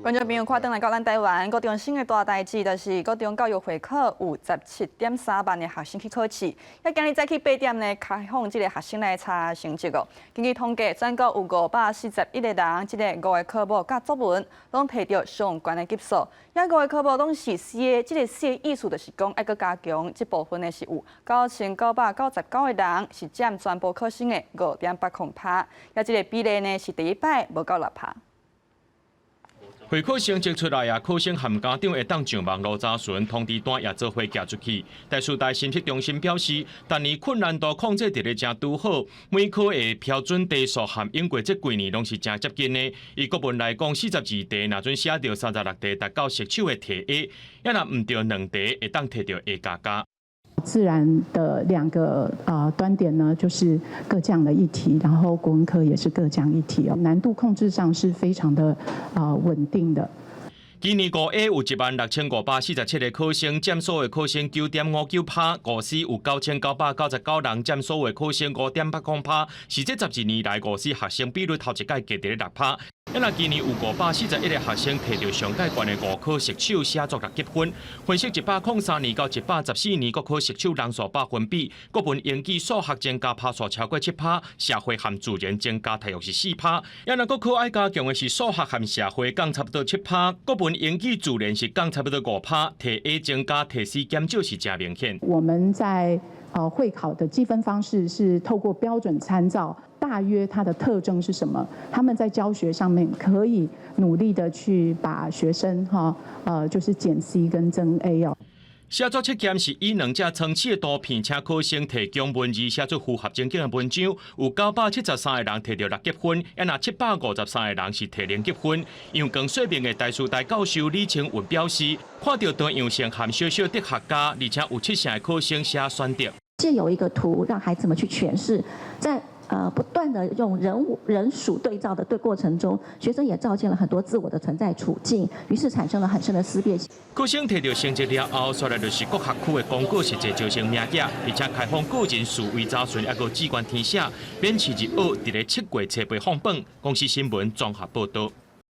观众朋友，看转来到咱台湾，高中新的大代志，就是高中教育会考有17.3万的学生去考试。也今日早起8点呢，开放这个学生来查成绩哦。根据统计，全国有541个人，这个5个科目甲作文拢摕到上悬的级数。也5个科目拢是 C 的，这个 C 的意思就是讲，要搁加强这部分的是有9999个人是占全部考生的5.80%，也这个比例呢是第一摆无到6%。会考成绩出来啊，考生含家长会当上网络查询通知单，也做伙寄出去。台师大信息中心表示，但年困难度控制得咧正拄好，每科的标准题数含英国这几年拢是正接近的。以国文来讲，42题若准写到36题达到熟手的题 A， 也若唔到2题会当摕到 A 加加。自然的2个端点呢，就是各降了1题，然后国文科也是各降1题哦，难度控制上是非常的稳定的。今年5A 有16547个考生，占所有考生9.59%；5C 有9999人，占所有考生5.80%，是这12年来5C学生比率头一届加伫咧6%。咱若今年有541个学生摕到上届悬的5科熟手写作6级分，分析103年到114年国考熟手人数百分比，国文、英语、数学增加趴数超过7%，社会和自然增加大约是4%。咱若国考爱加强的是数学和社会，降差不多7%，国文、英语、自然是降差不多5%，题 A 增加，题 C 减少是真明显。我们在会考的计分方式是透过标准参照，大约它的特征是什么？他们在教学上面可以努力的去把学生就是减 C 跟增 A 哦。写作测验是以2只层次的图片，请考生提供文字写出符合情境的文章。有973个人摕到6级分，也若753个人是摕0级分。杨光说明的台师大教授李清云表示，看到段样性含小小的学家，而且有7成的考生写选择。借由一个图，让孩子们去诠释，在不断的用人属对照的过程中，学生也照见了很多自我的存在处境，于是产生了很深的思辨。考生摕到成绩了后，接来就是各学区的公告实际招生名额，而且开放个人数位查询，还有志愿填写，免试日学伫咧7月7日放榜。公司新闻综合报道。